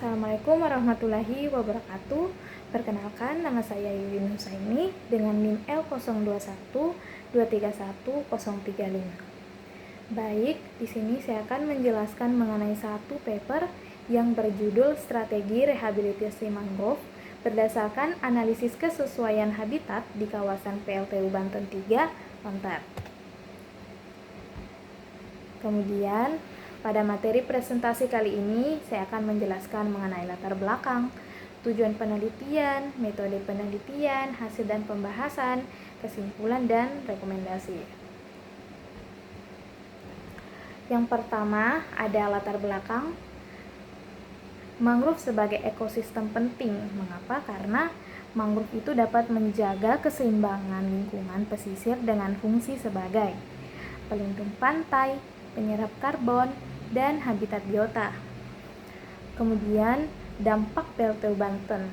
Assalamualaikum warahmatullahi wabarakatuh. Perkenalkan, nama saya Yuyun Husaini dengan NIM L0212311035. Baik, di sini saya akan menjelaskan mengenai satu paper yang berjudul Strategi Rehabilitasi Mangrove berdasarkan analisis kesesuaian habitat di kawasan PLTU Banten 3, Lontar. Kemudian, pada materi presentasi kali ini, saya akan menjelaskan mengenai latar belakang, tujuan penelitian, metode penelitian, hasil dan pembahasan, kesimpulan, dan rekomendasi. Yang pertama, ada latar belakang. Mangrove sebagai ekosistem penting. Mengapa? Karena mangrove itu dapat menjaga keseimbangan lingkungan pesisir dengan fungsi sebagai pelindung pantai, penyerap karbon, dan habitat biota. Kemudian, dampak PLTU Banten.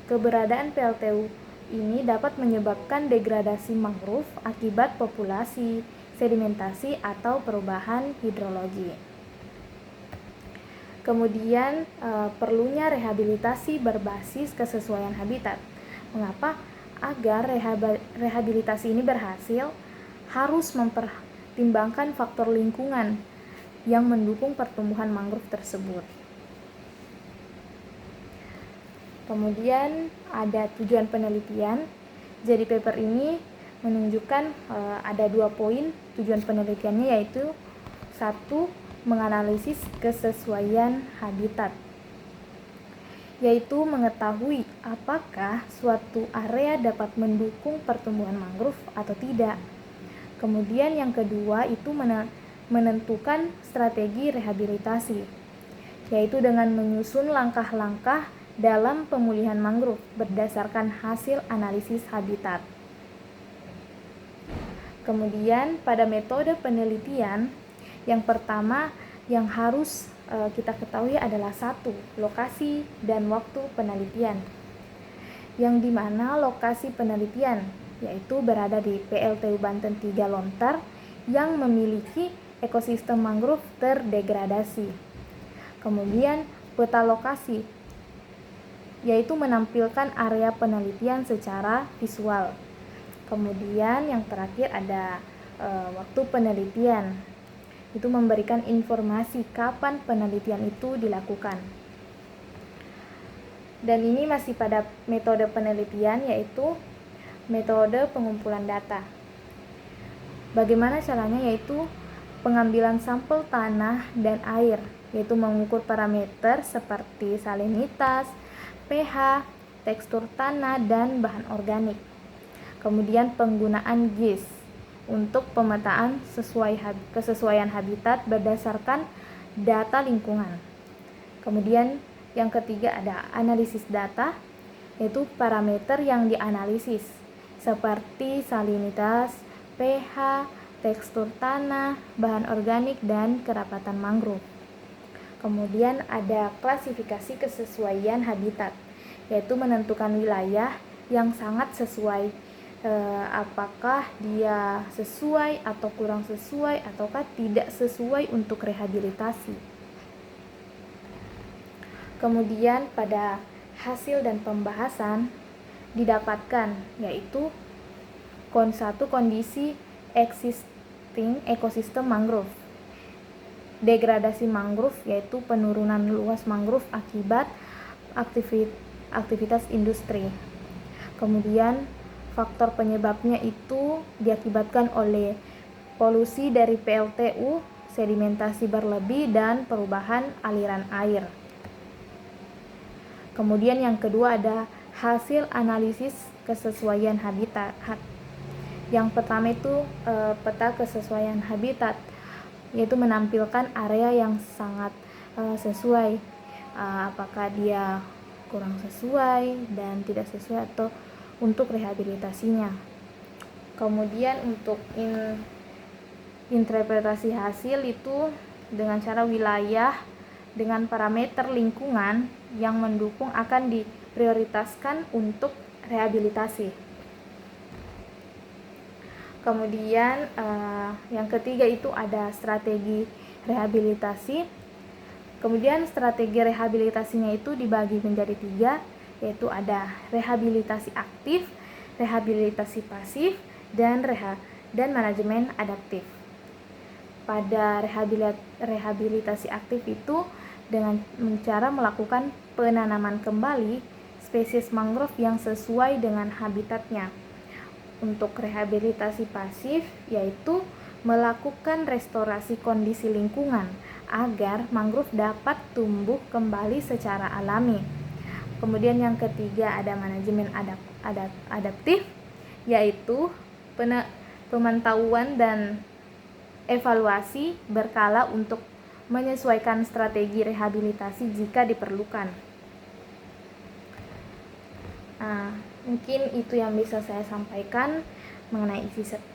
Keberadaan PLTU ini dapat menyebabkan degradasi mangrove akibat populasi, sedimentasi, atau perubahan hidrologi. Kemudian, perlunya rehabilitasi berbasis kesesuaian habitat. Mengapa? Agar rehabilitasi ini berhasil, harus mempertimbangkan faktor lingkungan yang mendukung pertumbuhan mangrove tersebut. Kemudian ada tujuan penelitian. Jadi paper ini menunjukkan ada 2 poin tujuan penelitiannya, yaitu 1. Menganalisis kesesuaian habitat, yaitu mengetahui apakah suatu area dapat mendukung pertumbuhan mangrove atau tidak. Kemudian yang kedua itu menentukan strategi rehabilitasi, yaitu dengan menyusun langkah-langkah dalam pemulihan mangrove berdasarkan hasil analisis habitat. Kemudian pada metode penelitian, yang pertama yang harus kita ketahui adalah 1. Lokasi dan waktu penelitian, yang dimana lokasi penelitian yaitu berada di PLTU Banten 3 Lontar yang memiliki ekosistem mangrove terdegradasi. Kemudian peta lokasi, yaitu menampilkan area penelitian secara visual. Kemudian yang terakhir ada waktu penelitian, itu memberikan informasi kapan penelitian itu dilakukan. Dan ini masih pada metode penelitian, yaitu metode pengumpulan data. Bagaimana caranya? Yaitu pengambilan sampel tanah dan air, yaitu mengukur parameter seperti salinitas, pH, tekstur tanah, dan bahan organik. Kemudian penggunaan GIS untuk pemetaan kesesuaian habitat berdasarkan data lingkungan. Kemudian yang ketiga ada analisis data, yaitu parameter yang dianalisis seperti salinitas, pH, tekstur tanah, bahan organik, dan kerapatan mangrove. Kemudian ada klasifikasi kesesuaian habitat, yaitu menentukan wilayah yang sangat sesuai, apakah dia sesuai atau kurang sesuai ataukah tidak sesuai untuk rehabilitasi. Kemudian pada hasil dan pembahasan didapatkan, yaitu 1. Kondisi existing ekosistem mangrove. Degradasi mangrove, yaitu penurunan luas mangrove akibat aktivitas industri. Kemudian faktor penyebabnya itu diakibatkan oleh polusi dari PLTU, sedimentasi berlebih, dan perubahan aliran air. Kemudian yang kedua ada hasil analisis kesesuaian habitat. Yang pertama itu peta kesesuaian habitat, yaitu menampilkan area yang sangat sesuai, apakah dia kurang sesuai dan tidak sesuai atau untuk rehabilitasinya. Kemudian untuk interpretasi hasil itu dengan cara wilayah dengan parameter lingkungan yang mendukung akan diprioritaskan untuk rehabilitasi. Kemudian yang ketiga itu ada strategi rehabilitasi. Kemudian strategi rehabilitasinya itu dibagi menjadi 3, yaitu ada rehabilitasi aktif, rehabilitasi pasif, dan manajemen adaptif. Pada rehabilitasi aktif itu dengan cara melakukan penanaman kembali spesies mangrove yang sesuai dengan habitatnya. Untuk rehabilitasi pasif yaitu melakukan restorasi kondisi lingkungan agar mangrove dapat tumbuh kembali secara alami. Kemudian yang ketiga ada manajemen adaptif, yaitu pemantauan dan evaluasi berkala untuk menyesuaikan strategi rehabilitasi jika diperlukan. Mungkin itu yang bisa saya sampaikan mengenai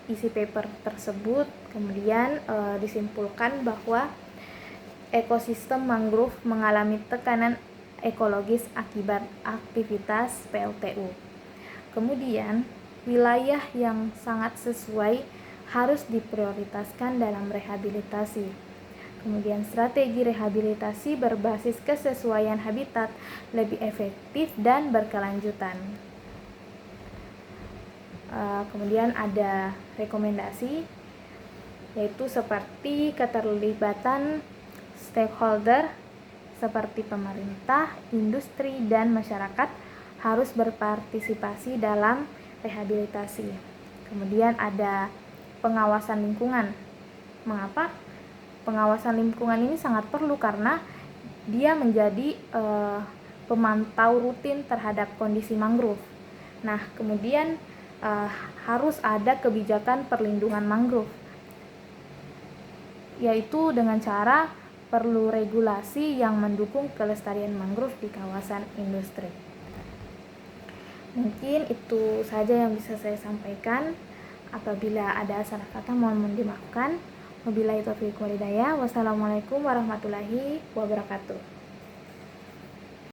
isi paper tersebut. Kemudian disimpulkan bahwa ekosistem mangrove mengalami tekanan ekologis akibat aktivitas PLTU. Kemudian wilayah yang sangat sesuai harus diprioritaskan dalam rehabilitasi. Kemudian strategi rehabilitasi berbasis kesesuaian habitat lebih efektif dan berkelanjutan. Kemudian ada rekomendasi, yaitu seperti keterlibatan stakeholder seperti pemerintah, industri, dan masyarakat harus berpartisipasi dalam rehabilitasi. Kemudian ada pengawasan lingkungan. Mengapa? Pengawasan lingkungan ini sangat perlu karena dia menjadi pemantau rutin terhadap kondisi mangrove. Nah, kemudian harus ada kebijakan perlindungan mangrove, yaitu dengan cara perlu regulasi yang mendukung kelestarian mangrove di kawasan industri. Mungkin itu saja yang bisa saya sampaikan. Apabila ada salah kata mohon dimaafkan. Wabillahi taufiq wal hidayah. Wassalamualaikum warahmatullahi wabarakatuh.